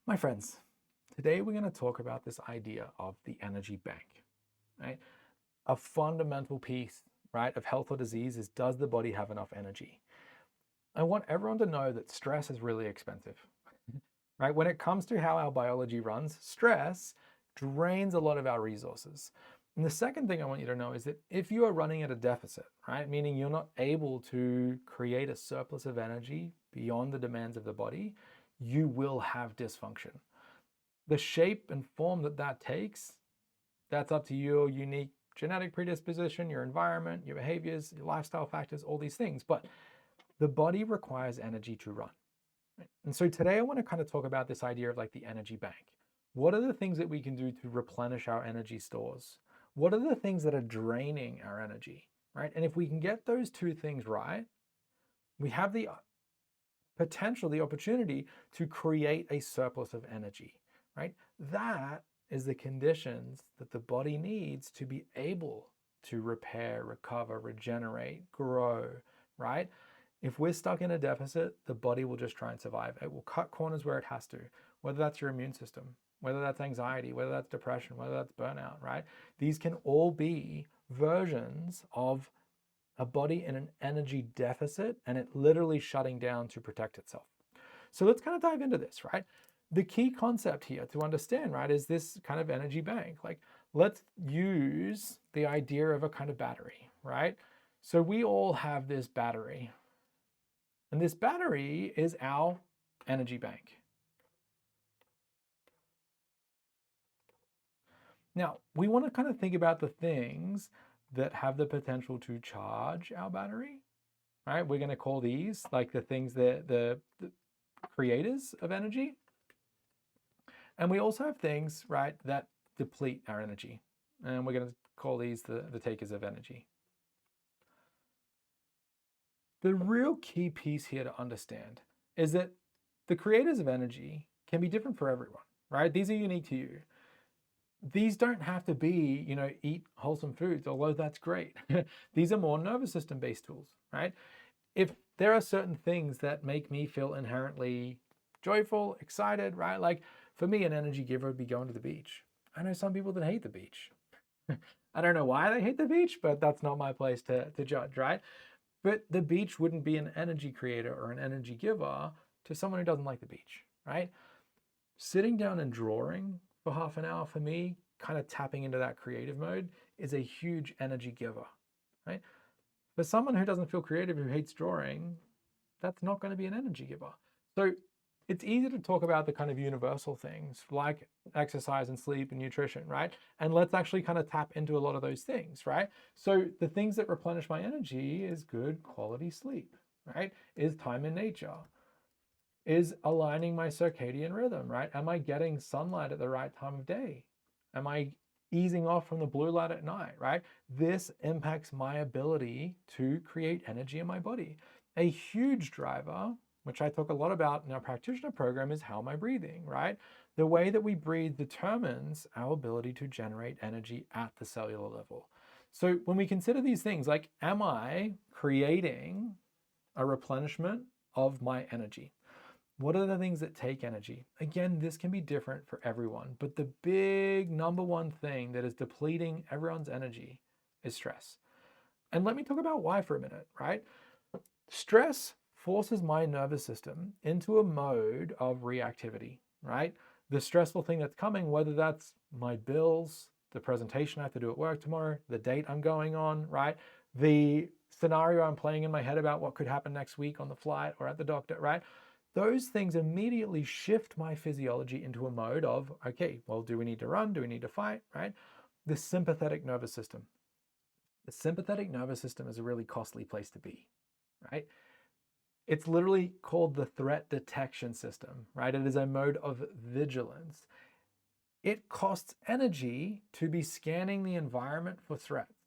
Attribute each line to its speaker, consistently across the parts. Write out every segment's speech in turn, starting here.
Speaker 1: My friends, today we're going to talk about this idea of the energy bank, right? A fundamental piece, right, of health or disease is, does the body have enough energy? I want everyone to know that stress is really expensive, right? When it comes to how our biology runs, stress drains a lot of our resources. And the second thing I want you to know is that if you are running at a deficit, right, meaning you're not able to create a surplus of energy beyond the demands of the body, you will have dysfunction. The shape and form that that takes, that's up to your unique genetic predisposition, your environment, your behaviors, your lifestyle factors, all these things. But the body requires energy to run. And so today I want to kind of talk about this idea of like the energy bank. What are the things that we can do to replenish our energy stores? What are the things that are draining our energy, right? And if we can get those two things right, we have the potential, the opportunity to create a surplus of energy, right? That is the conditions that the body needs to be able to repair, recover, regenerate, grow, right? If we're stuck in a deficit, the body will just try and survive. It will cut corners where it has to, whether that's your immune system, whether that's anxiety, whether that's depression, whether that's burnout, right? These can all be versions of a body in an energy deficit and it literally shutting down to protect itself. So let's kind of dive into this, right? The key concept here to understand, right, is this kind of energy bank. Like, let's use the idea of a kind of battery, right? So we all have this battery, and this battery is our energy bank. Now, we want to kind of think about the things that have the potential to charge our battery, right? We're going to call these like the things that the creators of energy. And we also have things, right, that deplete our energy. And we're going to call these the takers of energy. The real key piece here to understand is that the creators of energy can be different for everyone, right? These are unique to you. These don't have to be, eat wholesome foods, although that's great. These are more nervous system based tools, right? If there are certain things that make me feel inherently joyful, excited, right? Like for me, an energy giver would be going to the beach. I know some people that hate the beach. I don't know why they hate the beach, but that's not my place to judge, right? But the beach wouldn't be an energy creator or an energy giver to someone who doesn't like the beach, right? Sitting down and drawing for half an hour for me, kind of tapping into that creative mode, is a huge energy giver, right? For someone who doesn't feel creative, who hates drawing, that's not going to be an energy giver. So it's easy to talk about the kind of universal things like exercise and sleep and nutrition, right? And let's actually kind of tap into a lot of those things, right? So the things that replenish my energy is good quality sleep, right? Is time in nature, is aligning my circadian rhythm, right? Am I getting sunlight at the right time of day? Am I easing off from the blue light at night, right? This impacts my ability to create energy in my body. A huge driver, which I talk a lot about in our practitioner program, is how am I breathing, right? The way that we breathe determines our ability to generate energy at the cellular level. So when we consider these things, like, am I creating a replenishment of my energy? What are the things that take energy? Again, this can be different for everyone, but the big number one thing that is depleting everyone's energy is stress. And let me talk about why for a minute, right? Stress forces my nervous system into a mode of reactivity, right? The stressful thing that's coming, whether that's my bills, the presentation I have to do at work tomorrow, the date I'm going on, right? The scenario I'm playing in my head about what could happen next week on the flight or at the doctor, right? Those things immediately shift my physiology into a mode of, okay, well, do we need to run? Do we need to fight, right? The sympathetic nervous system. The sympathetic nervous system is a really costly place to be, right? It's literally called the threat detection system, right? It is a mode of vigilance. It costs energy to be scanning the environment for threats,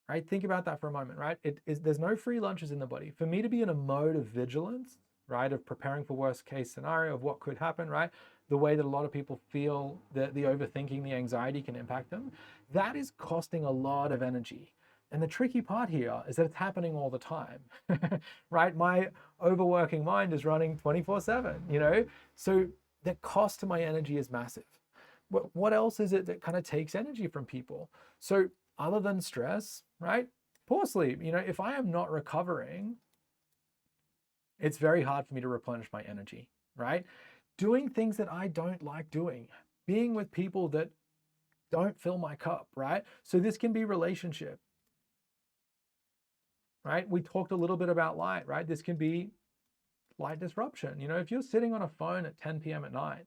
Speaker 1: right? Think about that for a moment, right? There's no free lunches in the body. For me to be in a mode of vigilance, right, of preparing for worst case scenario of what could happen, right, the way that a lot of people feel that the overthinking, the anxiety can impact them, that is costing a lot of energy. And the tricky part here is that it's happening all the time, right? My overworking mind is running 24/7, So the cost to my energy is massive. What else is it that kind of takes energy from people? So other than stress, right? Poor sleep. If I am not recovering, it's very hard for me to replenish my energy, right? Doing things that I don't like doing, being with people that don't fill my cup, right? So this can be relationship, right? We talked a little bit about light, right? This can be light disruption. If you're sitting on a phone at 10 p.m. at night,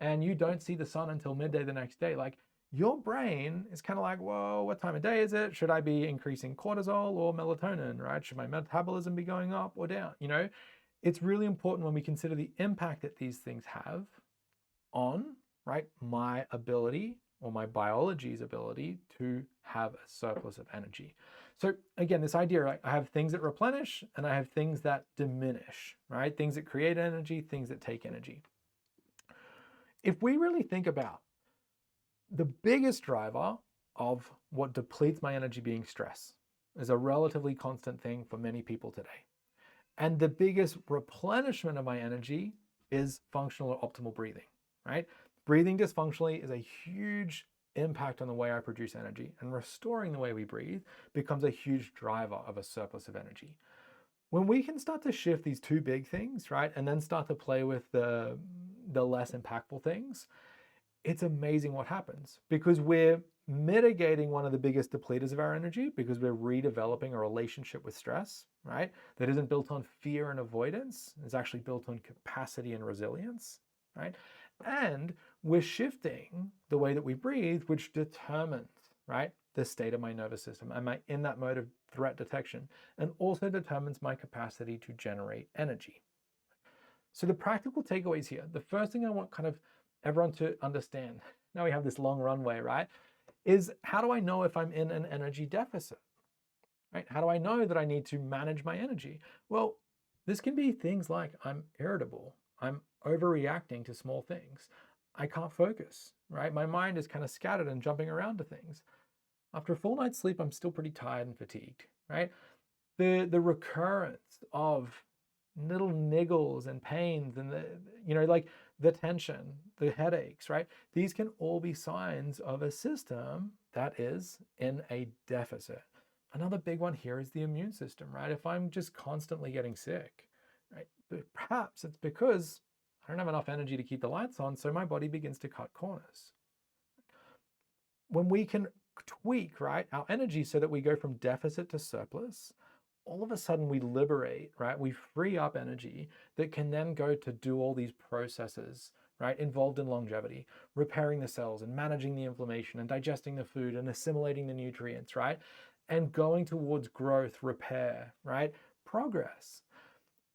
Speaker 1: and you don't see the sun until midday the next day, like your brain is kind of like, whoa, what time of day is it? Should I be increasing cortisol or melatonin, right? Should my metabolism be going up or down? It's really important when we consider the impact that these things have on, right, my ability or my biology's ability to have a surplus of energy. So again, this idea, right, I have things that replenish and I have things that diminish, right? Things that create energy, things that take energy. If we really think about the biggest driver of what depletes my energy being stress is a relatively constant thing for many people today. And the biggest replenishment of my energy is functional or optimal breathing, right? Breathing dysfunctionally is a huge impact on the way I produce energy, and restoring the way we breathe becomes a huge driver of a surplus of energy. When we can start to shift these two big things, right, and then start to play with the less impactful things, it's amazing what happens, because we're mitigating one of the biggest depleters of our energy, because we're redeveloping a relationship with stress, right? That isn't built on fear and avoidance. It's actually built on capacity and resilience, right? And we're shifting the way that we breathe, which determines, right, the state of my nervous system. Am I in that mode of threat detection? And also determines my capacity to generate energy. So the practical takeaways here, the first thing I want kind of everyone to understand, now we have this long runway, right, is how do I know if I'm in an energy deficit, right? How do I know that I need to manage my energy? Well, this can be things like I'm irritable, I'm overreacting to small things, I can't focus, right? My mind is kind of scattered and jumping around to things. After a full night's sleep, I'm still pretty tired and fatigued, right? The recurrence of little niggles and pains and like the tension, the headaches, right? These can all be signs of a system that is in a deficit. Another big one here is the immune system, right? If I'm just constantly getting sick, right? Perhaps it's because I don't have enough energy to keep the lights on, so my body begins to cut corners. When we can tweak, right, our energy so that we go from deficit to surplus, all of a sudden we liberate, right? We free up energy that can then go to do all these processes, right, involved in longevity, repairing the cells and managing the inflammation and digesting the food and assimilating the nutrients, right? And going towards growth, repair, right? Progress.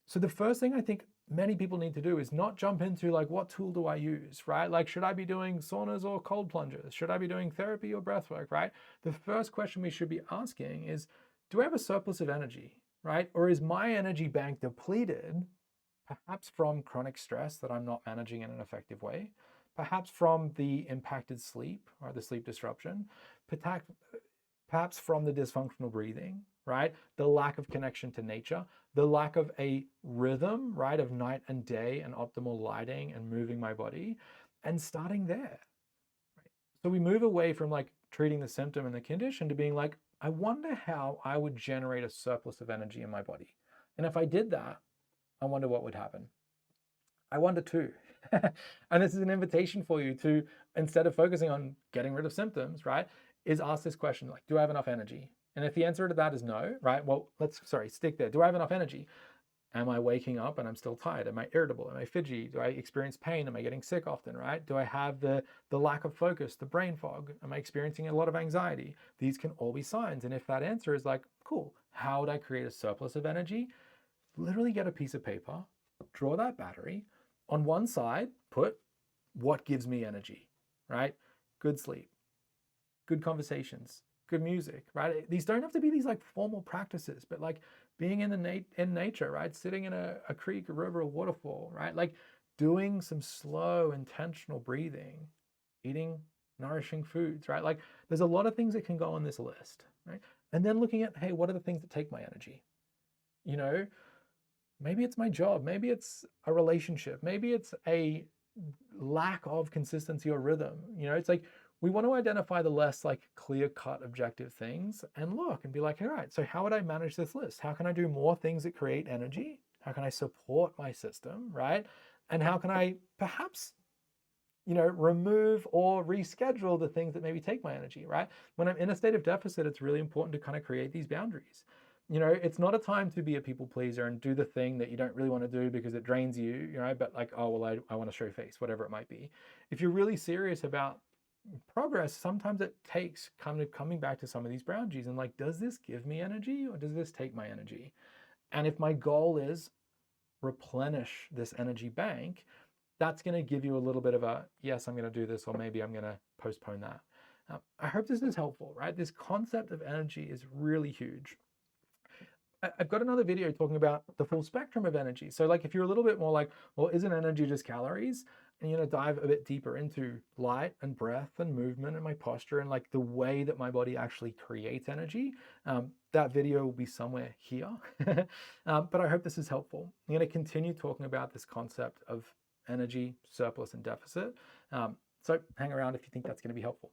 Speaker 1: So the first thing I think many people need to do is not jump into like, what tool do I use, right? Like, should I be doing saunas or cold plunges? Should I be doing therapy or breath work, right? The first question we should be asking is, do I have a surplus of energy, right? Or is my energy bank depleted, perhaps from chronic stress that I'm not managing in an effective way, perhaps from the impacted sleep or the sleep disruption, perhaps from the dysfunctional breathing, right? The lack of connection to nature, the lack of a rhythm, right, of night and day and optimal lighting and moving my body, and starting there. Right? So we move away from like treating the symptom and the condition to being like, I wonder how I would generate a surplus of energy in my body. And if I did that, I wonder what would happen. I wonder too. And this is an invitation for you to, instead of focusing on getting rid of symptoms, right, is ask this question, like, do I have enough energy? And if the answer to that is no, right, well, stick there. Do I have enough energy? Am I waking up and I'm still tired? Am I irritable? Am I fidgety? Do I experience pain? Am I getting sick often, right? Do I have the lack of focus, the brain fog? Am I experiencing a lot of anxiety? These can all be signs. And if that answer is like, cool, how would I create a surplus of energy? Literally get a piece of paper, draw that battery. On one side, put what gives me energy, right? Good sleep, good conversations, good music, right? These don't have to be these like formal practices, but like being in nature, right? Sitting in a creek, a river, a waterfall, right? Like doing some slow, intentional breathing, eating nourishing foods, right? Like there's a lot of things that can go on this list, right? And then looking at, hey, what are the things that take my energy? Maybe it's my job, maybe it's a relationship, maybe it's a lack of consistency or rhythm. You know, it's like we want to identify the less like clear-cut objective things and look and be like, all right, so how would I manage this list? How can I do more things that create energy? How can I support my system, right? And how can I perhaps, you know, remove or reschedule the things that maybe take my energy, right? When I'm in a state of deficit, it's really important to kind of create these boundaries. You know, it's not a time to be a people pleaser and do the thing that you don't really want to do because it drains you, you know, but like, oh, well, I want to show face, whatever it might be. If you're really serious about progress, sometimes it takes kind of coming back to some of these boundaries and like, does this give me energy or does this take my energy? And if my goal is replenish this energy bank, that's going to give you a little bit of a, yes, I'm going to do this, or maybe I'm going to postpone that. I hope this is helpful, right? This concept of energy is really huge. I've got another video talking about the full spectrum of energy. So like if you're a little bit more like, well, isn't energy just calories? And you know, dive a bit deeper into light and breath and movement and my posture and like the way that my body actually creates energy. That video will be somewhere here. But I hope this is helpful. I'm going to continue talking about this concept of energy, surplus, and deficit. So hang around if you think that's going to be helpful.